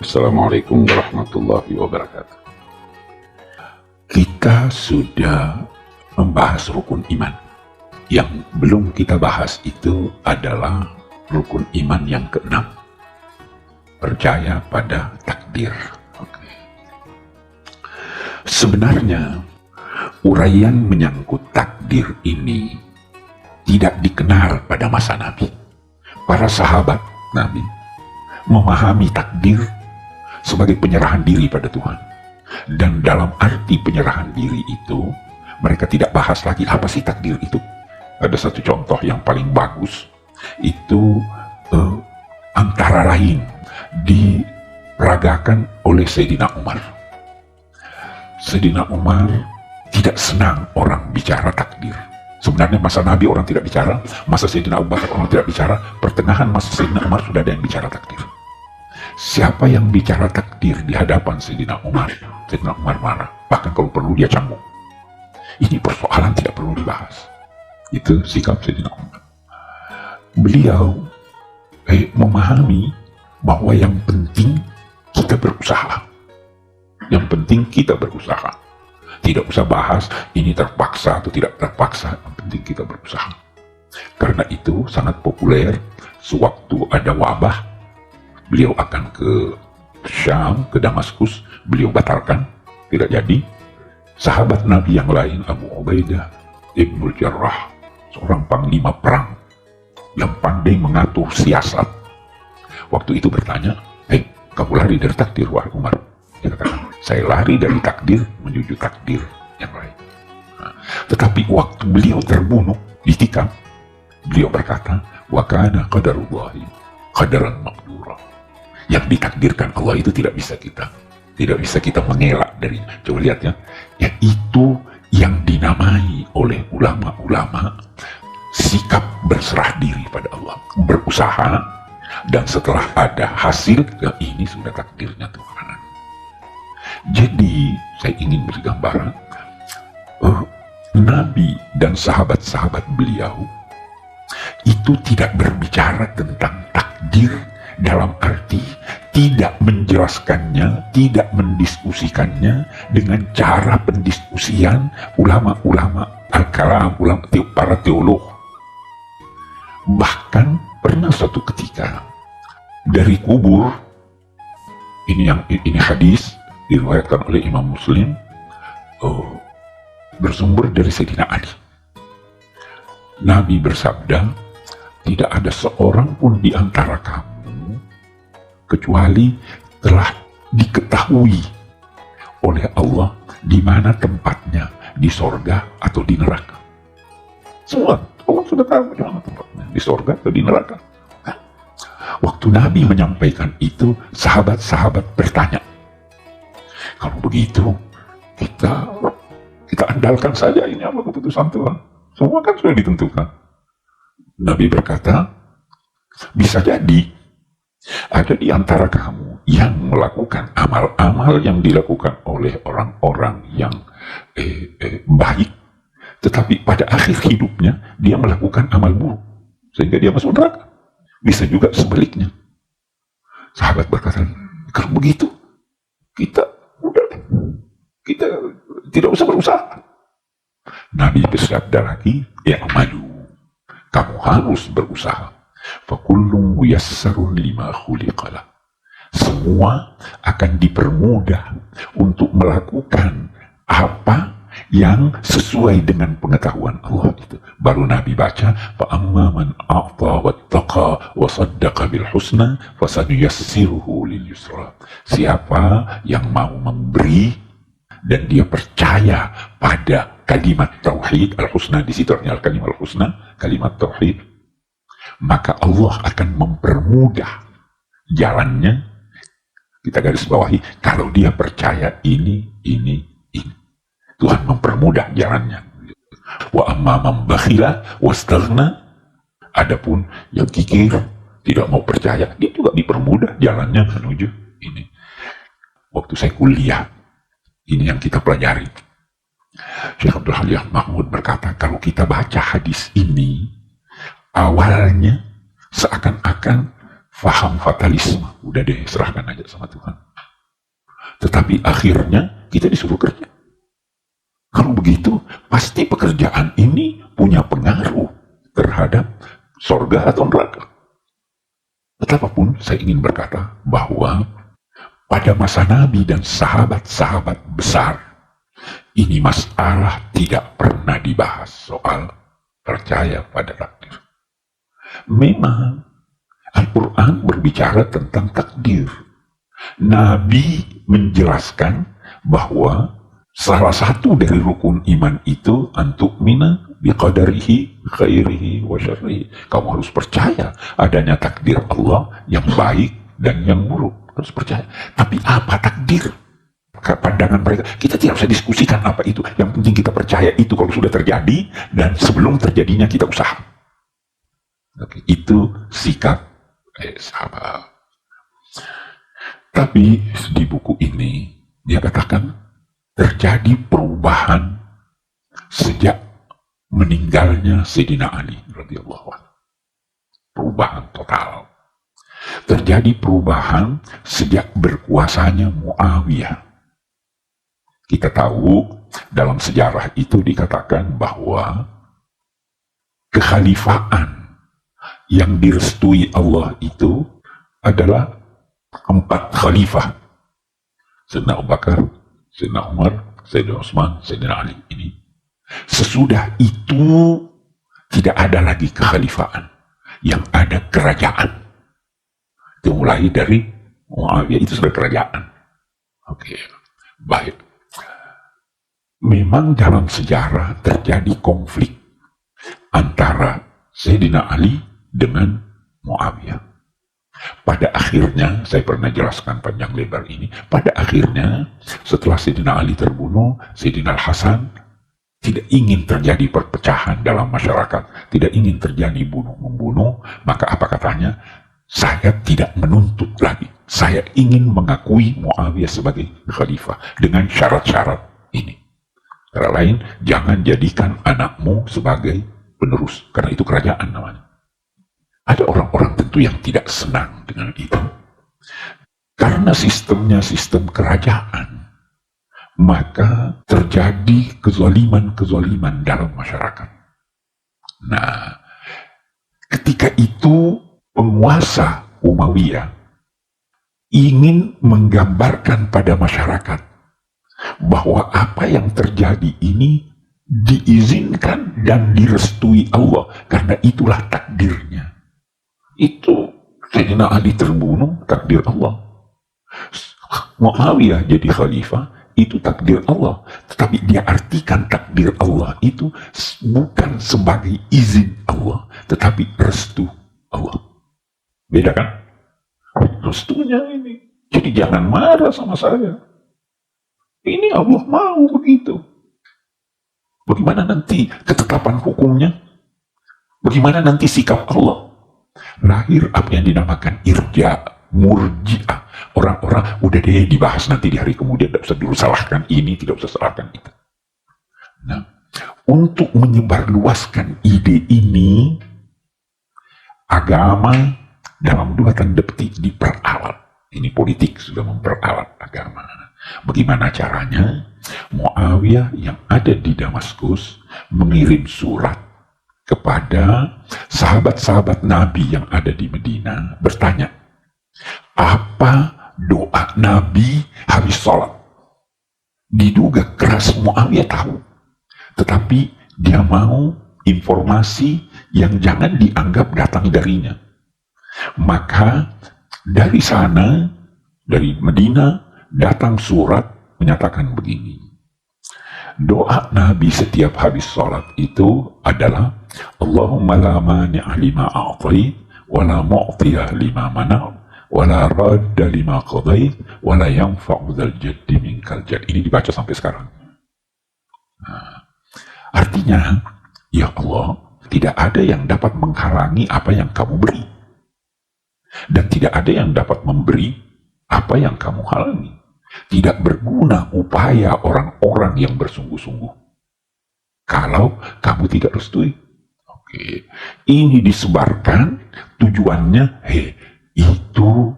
Assalamualaikum warahmatullahi wabarakatuh. Kita sudah membahas rukun iman. Yang belum kita bahas itu adalah rukun iman yang keenam. Percaya pada takdir. Sebenarnya, uraian menyangkut takdir ini tidak dikenal pada masa Nabi. Para sahabat Nabi memahami takdir sebagai penyerahan diri pada Tuhan. Dan dalam arti penyerahan diri itu, mereka tidak bahas lagi apa sih takdir itu. Ada satu contoh yang paling bagus, itu antara lain diragakan oleh Sayyidina Umar. Sayyidina Umar tidak senang orang bicara takdir. Sebenarnya masa Nabi orang tidak bicara, masa Sayyidina Abu Bakar orang tidak bicara, pertengahan masa Sayyidina Umar sudah ada yang bicara takdir. Siapa yang bicara takdir di hadapan Sayyidina Umar? Sayyidina Umar marah, bahkan kalau perlu dia cambuk. Ini persoalan tidak perlu dibahas. Itu sikap Sayyidina Umar. Beliau memahami bahwa yang penting kita berusaha. Yang penting kita berusaha. Tidak usah bahas ini terpaksa atau tidak terpaksa, yang penting kita berusaha. Karena itu sangat populer, sewaktu ada wabah, beliau akan ke Syam, ke Damaskus, beliau batalkan, tidak jadi. Sahabat Nabi yang lain, Abu Ubaidah Ibnul Jarrah, seorang panglima perang yang pandai mengatur siasat, waktu itu bertanya, kamu lari dari takdir, wahai Umar? Dia katakan, saya lari dari takdir menuju takdir yang lain. Tetapi waktu beliau terbunuh, ditikam, beliau berkata, wa kana qadarullahi qadaran maqdura. Yang ditakdirkan Allah itu tidak bisa kita mengelak dari. Coba lihat ya, itu yang dinamai oleh ulama-ulama sikap berserah diri pada Allah, berusaha, dan setelah ada hasil, ya ini sudah takdirnya Tuhan. Jadi saya ingin beri gambaran, Nabi dan sahabat-sahabat beliau itu tidak berbicara tentang takdir dalam arti tidak menjelaskannya, tidak mendiskusikannya dengan cara pendiskusian ulama-ulama al-kalam, para teolog. Bahkan pernah suatu ketika dari kubur, ini hadis diriwayatkan oleh Imam Muslim, bersumber dari Sayyidina Ali. Nabi bersabda, tidak ada seorang pun di antara kamu kecuali telah diketahui oleh Allah di mana tempatnya, di sorga atau di neraka. Semua Allah sudah tahu di mana tempatnya, di sorga atau di neraka. Nah, waktu Nabi menyampaikan itu, sahabat-sahabat bertanya, kalau begitu kita andalkan saja ini apa keputusan Tuhan. Semua kan sudah ditentukan. Nabi berkata, bisa jadi ada di antara kamu yang melakukan amal-amal yang dilakukan oleh orang-orang yang baik, tetapi pada akhir hidupnya dia melakukan amal buruk sehingga dia masuk neraka. Bisa juga sebaliknya. Sahabat berkata, kalau begitu kita tidak usah berusaha. Nabi bersabda lagi, maju, kamu harus berusaha. Fakullun muyassarun lima khuliqalah. Semua akan dipermudah untuk melakukan apa yang sesuai dengan pengetahuan Allah itu. Baru Nabi baca, fa amma man a'ta wattaqa wa saddaqa bil husna fasanuyassiruhu lil yusra. Siapa yang mau memberi dan dia percaya pada kalimat tauhid al-husna, di situ artinya kalimat al-husna, kalimat tauhid, maka Allah akan mempermudah jalannya. Kita garis bawahi, kalau dia percaya ini. Tuhan mempermudah jalannya. Wa amma man bakhila wastaghna, adapun yang kikir, tidak mau percaya, dia juga dipermudah jalannya menuju ini. Waktu saya kuliah, ini yang kita pelajari. Syekh Abdul Halim Mahmud berkata, kalau kita baca hadis ini, awalnya seakan-akan faham fatalisme. Udah deh, serahkan aja sama Tuhan. Tetapi akhirnya kita disuruh kerja. Kalau begitu, pasti pekerjaan ini punya pengaruh terhadap sorga atau neraka. Betapapun saya ingin berkata bahwa pada masa Nabi dan sahabat-sahabat besar, ini masalah tidak pernah dibahas soal percaya pada takdir. Memang Al-Quran berbicara tentang takdir. Nabi menjelaskan bahwa salah satu dari rukun iman itu antu'mina biqadarihi khairihi wa syarrihi. Kamu harus percaya adanya takdir Allah yang baik dan yang buruk. Harus percaya. Tapi apa takdir? Pandangan mereka, kita tidak usah diskusikan apa itu. Yang penting kita percaya itu kalau sudah terjadi, dan sebelum terjadinya kita usaha. Oke, itu sikap sahabat. Tapi di buku ini dia katakan terjadi perubahan sejak meninggalnya Sayyidina Ali radhiyallahu anhu. Perubahan total. Terjadi perubahan sejak berkuasanya Muawiyah. Kita tahu dalam sejarah itu dikatakan bahwa kekhalifaan yang direstui Allah itu adalah 4 khalifah. Sayyidina Abu Bakar, Sayyidina Umar, Sayyidina Utsman, Sayyidina Ali. Ini sesudah itu tidak ada lagi kekhalifaan, yang ada kerajaan. Itu mulai dari Muawiyah itu sudah kerajaan. Oke, baik. Memang dalam sejarah terjadi konflik antara Sayyidina Ali dengan Muawiyah. Pada akhirnya, saya pernah jelaskan panjang lebar ini, pada akhirnya setelah Sayyidina Ali terbunuh, Sayyidina Hasan tidak ingin terjadi perpecahan dalam masyarakat, tidak ingin terjadi bunuh-membunuh, maka apa katanya? Saya tidak menuntut lagi, saya ingin mengakui Muawiyah sebagai khalifah dengan syarat-syarat ini. Cara lain, jangan jadikan anakmu sebagai penerus, karena itu kerajaan namanya. Ada orang-orang tentu yang tidak senang dengan itu. Karena sistemnya sistem kerajaan, maka terjadi kezaliman-kezaliman dalam masyarakat. Nah, ketika itu penguasa Umayyah ingin menggambarkan pada masyarakat bahwa apa yang terjadi ini diizinkan dan direstui Allah, karena itulah takdirnya. Itu Sayyidina Ali terbunuh, takdir Allah. Muawiyah jadi khalifah, itu takdir Allah. Tetapi dia artikan takdir Allah itu bukan sebagai izin Allah, tetapi restu Allah. Beda kan? Restunya ini. Jadi jangan marah sama saya. Ini Allah mau begitu. Bagaimana nanti ketetapan hukumnya? Bagaimana nanti sikap Allah? Lahir apa yang dinamakan irja, murji'ah. Orang-orang udah deh dibahas nanti di hari kemudian, tidak usah dulu salahkan ini, tidak usah salahkan itu. Nah, untuk menyebarluaskan ide ini, agama dalam 2 tanda petik diperalat. Ini politik sudah memperalat agama. Bagaimana caranya? Muawiyah yang ada di Damaskus mengirim surat kepada sahabat-sahabat Nabi yang ada di Medina, bertanya, apa doa Nabi habis sholat? Diduga keras Muawiyah tahu, tetapi dia mau informasi yang jangan dianggap datang darinya. Maka dari sana, dari Medina, datang surat menyatakan begini. Doa Nabi setiap habis sholat itu adalah Allahumma la mani'a lima a'tai wa la mu'tiyah lima mana' wa la radda lima qadait wa la yanfa'u dzal jaddi minkal jadd. Ini dibaca sampai sekarang. Nah, artinya, ya Allah, tidak ada yang dapat menghalangi apa yang kamu beri, dan tidak ada yang dapat memberi apa yang kamu halangi. Tidak berguna upaya orang-orang yang bersungguh-sungguh kalau kamu tidak restui. Oke, ini disebarkan tujuannya, Itu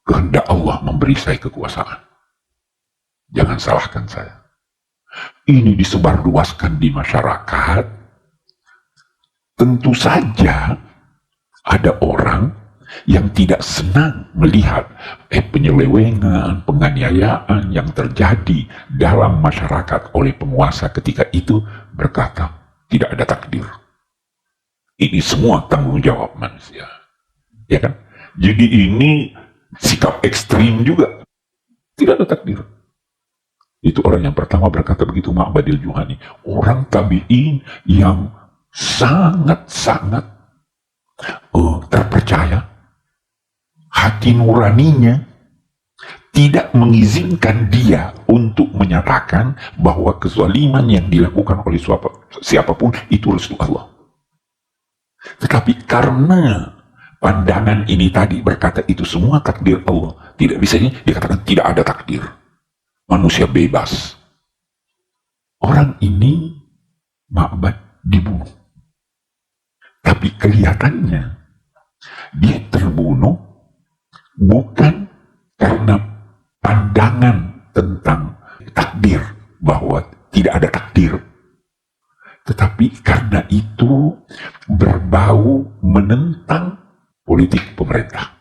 kehendak Allah memberi saya kekuasaan. Jangan salahkan saya. Ini disebarluaskan di masyarakat. Tentu saja ada orang yang tidak senang melihat penyelewengan, penganiayaan yang terjadi dalam masyarakat oleh penguasa ketika itu, berkata tidak ada takdir. Ini semua tanggung jawab manusia. Ya kan? Jadi ini sikap ekstrim juga. Tidak ada takdir. Itu orang yang pertama berkata begitu, Ma'badil Juhani. Orang tabi'in yang sangat-sangat terpercaya. Hati nuraninya tidak mengizinkan dia untuk menyatakan bahwa kezaliman yang dilakukan oleh siapapun itu restu Allah. Tetapi karena pandangan ini tadi berkata itu semua takdir Allah, tidak bisa dikatakan tidak ada takdir. Manusia bebas. Orang ini Ma'bad dibunuh. Tapi kelihatannya dia terbunuh bukan karena pandangan tentang takdir, bahwa tidak ada takdir, tetapi karena itu berbau menentang politik pemerintah.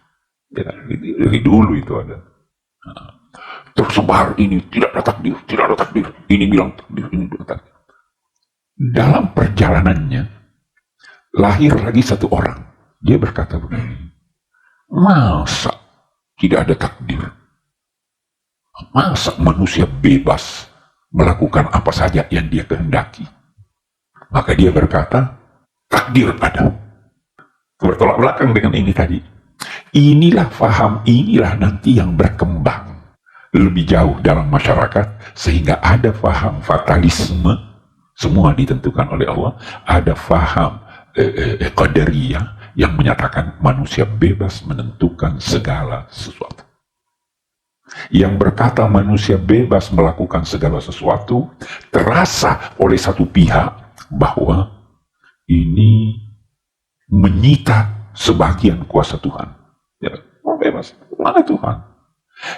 Dari dulu itu ada. Tersebar ini tidak ada takdir, tidak ada takdir. Ini bilang takdir, ini bilang takdir. Dalam perjalanannya lahir lagi satu orang. Dia berkata begini, masa tidak ada takdir? Masa manusia bebas melakukan apa saja yang dia kehendaki? Maka dia berkata, takdir ada. Bertolak belakang dengan ini tadi. Inilah faham, inilah nanti yang berkembang lebih jauh dalam masyarakat, sehingga ada faham fatalisme, semua ditentukan oleh Allah. Ada faham qadariyah yang menyatakan manusia bebas menentukan segala sesuatu. Yang berkata manusia bebas melakukan segala sesuatu terasa oleh satu pihak bahwa ini menyita sebagian kuasa Tuhan. Ya, bebas, mana Tuhan?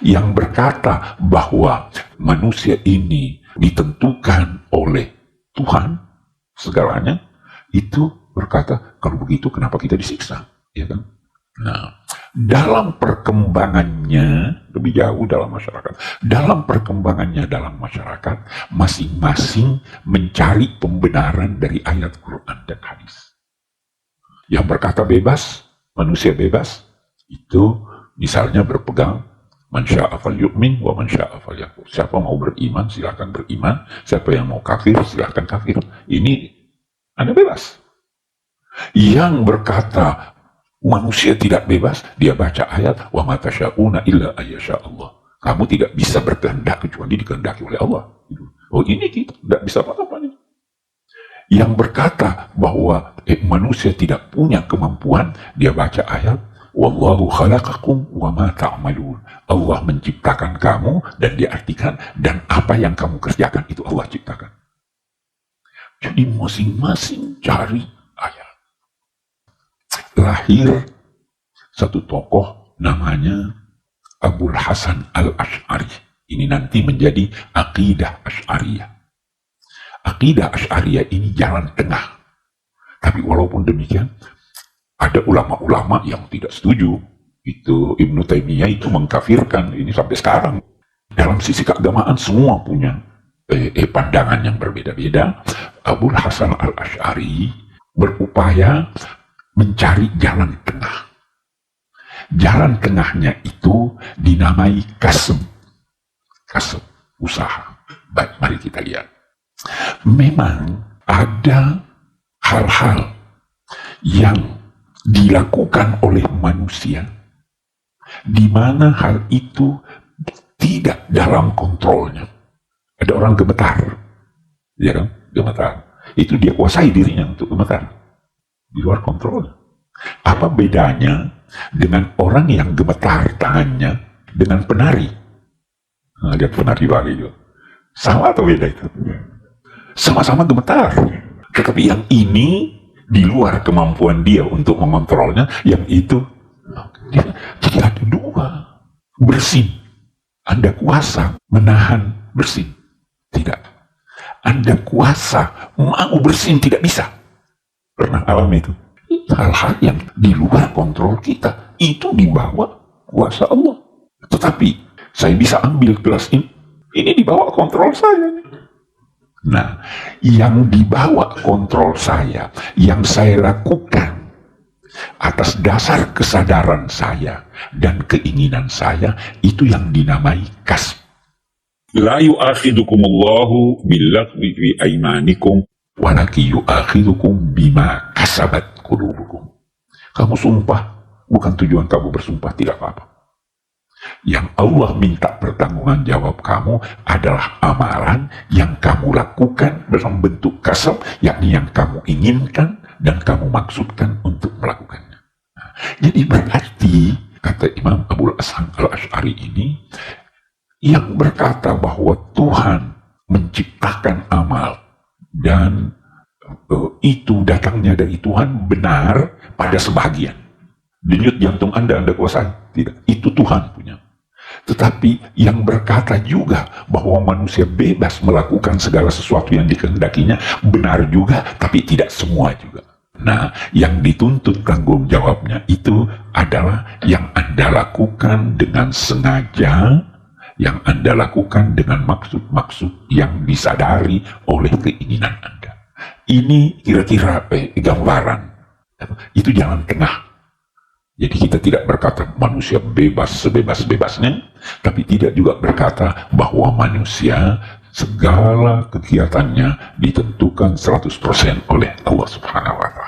Yang berkata bahwa manusia ini ditentukan oleh Tuhan segalanya, itu berkata, kalau begitu kenapa kita disiksa? Ya kan? Nah, dalam perkembangannya lebih jauh dalam masyarakat, dalam perkembangannya dalam masyarakat, masing-masing mencari pembenaran dari ayat Quran dan hadis. Yang berkata bebas, manusia bebas, itu misalnya berpegang man syaa falyu'min wa man syaa falyakfur. Siapa mau beriman silakan beriman, siapa yang mau kafir silakan kafir. Ini Anda bebas. Yang berkata manusia tidak bebas, dia baca ayat wa ma tasyauna illa ayyasha Allah. Kamu tidak bisa berkehendak kecuali dikehendaki oleh Allah. Oh, ini kita tidak bisa apa-apa nih. Yang berkata bahwa manusia tidak punya kemampuan, dia baca ayat wallahu khalaqakum wa ma ta'malun. Allah menciptakan kamu, dan diartikan dan apa yang kamu kerjakan itu Allah ciptakan. Jadi masing-masing cari ayat. Lahir satu tokoh namanya Abul Hasan Al-Asy'ari. Ini nanti menjadi akidah Asy'ariyah. Akidah Asy'ariyah ini jalan tengah. Tapi walaupun demikian, ada ulama-ulama yang tidak setuju. Itu Ibnu Taimiyah itu mengkafirkan, ini sampai sekarang. Dalam sisi keagamaan semua punya pandangan yang berbeda-beda. Abul Hasan Al-Asy'ari berupaya mencari jalan tengah. Jalan tengahnya itu dinamai kasb. Kasb, usaha. Baik, mari kita lihat. Memang ada hal-hal yang dilakukan oleh manusia di mana hal itu tidak dalam kontrolnya. Ada orang gemetar, ya kan? Gemetar. Itu dia kuasai dirinya untuk gemetar. Di luar kontrol. Apa bedanya dengan orang yang gemetar tangannya dengan penari? Nah, lihat penari Bali itu. Sama atau beda itu? Sama-sama gemetar. Tetapi yang ini di luar kemampuan dia untuk mengontrolnya, yang itu Jadi ada dua. Bersin. Anda kuasa menahan bersin? Tidak. Anda kuasa mau bersin? Tidak bisa. Pernah alami itu? Hal-hal yang di luar kontrol kita, itu di bawah kuasa Allah. Tetapi saya bisa ambil gelas ini di bawah kontrol saya. Nah, yang di bawah kontrol saya, yang saya lakukan atas dasar kesadaran saya dan keinginan saya, itu yang dinamai kasb. La yu'akhidukumullahu billaghwi fi aymanikum walakin yu'akhidukum bima kasabat qulubukum. Kamu sumpah, bukan tujuan kamu bersumpah, tidak apa-apa. Yang Allah minta pertanggungan jawab kamu adalah amalan yang kamu lakukan dalam bentuk kasab, yakni yang kamu inginkan dan kamu maksudkan untuk melakukannya. Nah, jadi berarti, kata Imam Abu Hasan al-Asy'ari ini, yang berkata bahwa Tuhan menciptakan amal dan itu datangnya dari Tuhan benar pada sebagian. Denyut jantung Anda kuasai. Tidak, itu Tuhan punya. Tetapi yang berkata juga bahwa manusia bebas melakukan segala sesuatu yang dikehendakinya benar juga, tapi tidak semua juga. Nah, yang dituntut tanggung jawabnya itu adalah yang Anda lakukan dengan sengaja, yang Anda lakukan dengan maksud-maksud yang disadari oleh keinginan Anda. Ini kira-kira gambaran. Itu jalan tengah. Jadi kita tidak berkata manusia bebas sebebas-bebasnya, tapi tidak juga berkata bahwa manusia segala kegiatannya ditentukan 100% oleh Allah Subhanahu wa Ta'ala.